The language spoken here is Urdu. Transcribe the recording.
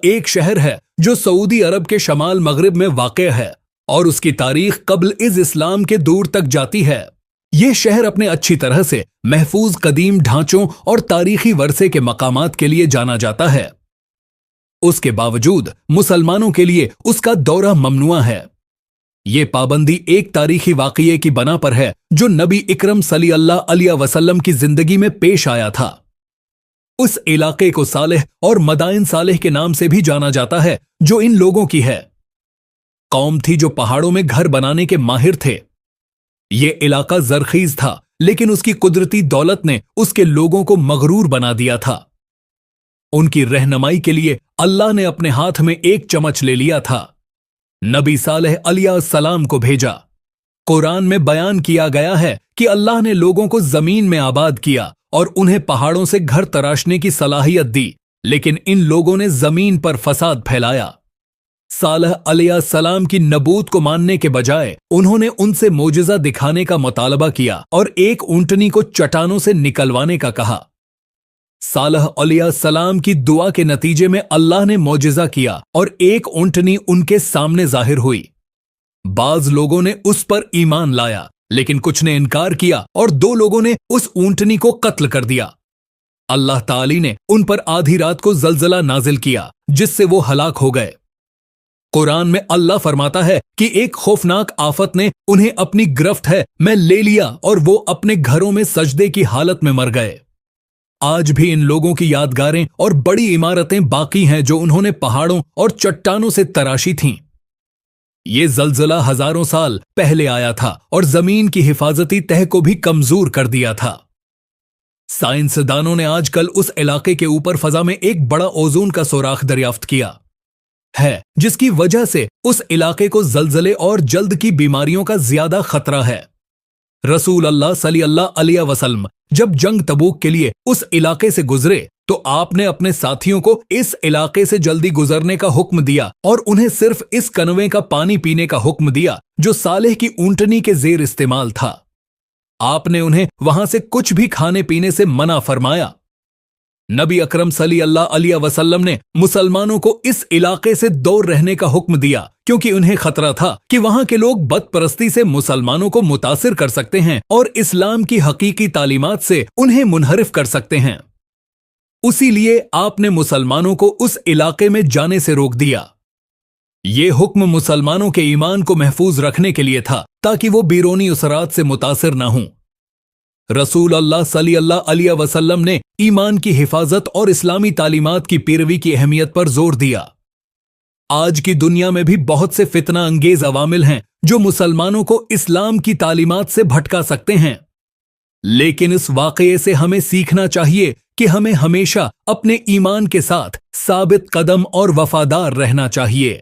ایک شہر ہے جو سعودی عرب کے شمال مغرب میں واقع ہے اور اس کی تاریخ قبل از اسلام کے دور تک جاتی ہے۔ یہ شہر اپنے اچھی طرح سے محفوظ قدیم ڈھانچوں اور تاریخی ورثے کے مقامات کے لیے جانا جاتا ہے۔ اس کے باوجود مسلمانوں کے لیے اس کا دورہ ممنوع ہے۔ یہ پابندی ایک تاریخی واقعے کی بنا پر ہے جو نبی اکرم صلی اللہ علیہ وسلم کی زندگی میں پیش آیا تھا۔ اس علاقے کو صالح اور مدائن صالح کے نام سے بھی جانا جاتا ہے جو ان لوگوں کی ہے۔ قوم تھی جو پہاڑوں میں گھر بنانے کے ماہر تھے۔ یہ علاقہ زرخیز تھا لیکن اس کی قدرتی دولت نے اس کے لوگوں کو مغرور بنا دیا تھا۔ ان کی رہنمائی کے لیے اللہ نے اپنے ہاتھ میں ایک چمچ لے لیا تھا۔ نبی صالح علیہ السلام کو بھیجا۔ قرآن میں بیان کیا گیا ہے کہ اللہ نے لوگوں کو زمین میں آباد کیا اور انہیں پہاڑوں سے گھر تراشنے کی صلاحیت دی، لیکن ان لوگوں نے زمین پر فساد پھیلایا۔ صالح علیہ السلام کی نبوت کو ماننے کے بجائے انہوں نے ان سے معجزہ دکھانے کا مطالبہ کیا اور ایک اونٹنی کو چٹانوں سے نکلوانے کا کہا۔ صالح علیہ السلام کی دعا کے نتیجے میں اللہ نے معجزہ کیا اور ایک اونٹنی ان کے سامنے ظاہر ہوئی۔ بعض لوگوں نے اس پر ایمان لایا لیکن کچھ نے انکار کیا اور 2 لوگوں نے اس اونٹنی کو قتل کر دیا۔ اللہ تعالی نے ان پر آدھی رات کو زلزلہ نازل کیا جس سے وہ ہلاک ہو گئے۔ قرآن میں اللہ فرماتا ہے کہ ایک خوفناک آفت نے انہیں اپنی گرفت میں لے لیا اور وہ اپنے گھروں میں سجدے کی حالت میں مر گئے۔ آج بھی ان لوگوں کی یادگاریں اور بڑی عمارتیں باقی ہیں جو انہوں نے پہاڑوں اور چٹانوں سے تراشی تھیں۔ یہ زلزلہ ہزاروں سال پہلے آیا تھا اور زمین کی حفاظتی تہ کو بھی کمزور کر دیا تھا۔ سائنسدانوں نے آج کل اس علاقے کے اوپر فضا میں ایک بڑا اوزون کا سوراخ دریافت کیا ہے جس کی وجہ سے اس علاقے کو زلزلے اور جلد کی بیماریوں کا زیادہ خطرہ ہے۔ رسول اللہ صلی اللہ علیہ وسلم جب جنگ تبوک کے لیے اس علاقے سے گزرے تو آپ نے اپنے ساتھیوں کو اس علاقے سے جلدی گزرنے کا حکم دیا اور انہیں صرف اس کنویں کا پانی پینے کا حکم دیا جو صالح کی اونٹنی کے زیر استعمال تھا۔ آپ نے انہیں وہاں سے کچھ بھی کھانے پینے سے منع فرمایا۔ نبی اکرم صلی اللہ علیہ وسلم نے مسلمانوں کو اس علاقے سے دور رہنے کا حکم دیا کیونکہ انہیں خطرہ تھا کہ وہاں کے لوگ بت پرستی سے مسلمانوں کو متاثر کر سکتے ہیں اور اسلام کی حقیقی تعلیمات سے انہیں منحرف کر سکتے ہیں۔ اسی لیے آپ نے مسلمانوں کو اس علاقے میں جانے سے روک دیا۔ یہ حکم مسلمانوں کے ایمان کو محفوظ رکھنے کے لیے تھا تاکہ وہ بیرونی اثرات سے متاثر نہ ہوں۔ رسول اللہ صلی اللہ علیہ وسلم نے ایمان کی حفاظت اور اسلامی تعلیمات کی پیروی کی اہمیت پر زور دیا۔ آج کی دنیا میں بھی بہت سے فتنہ انگیز عوامل ہیں جو مسلمانوں کو اسلام کی تعلیمات سے بھٹکا سکتے ہیں، لیکن اس واقعے سے ہمیں سیکھنا چاہیے کہ ہمیں ہمیشہ اپنے ایمان کے ساتھ ثابت قدم اور وفادار رہنا چاہیے۔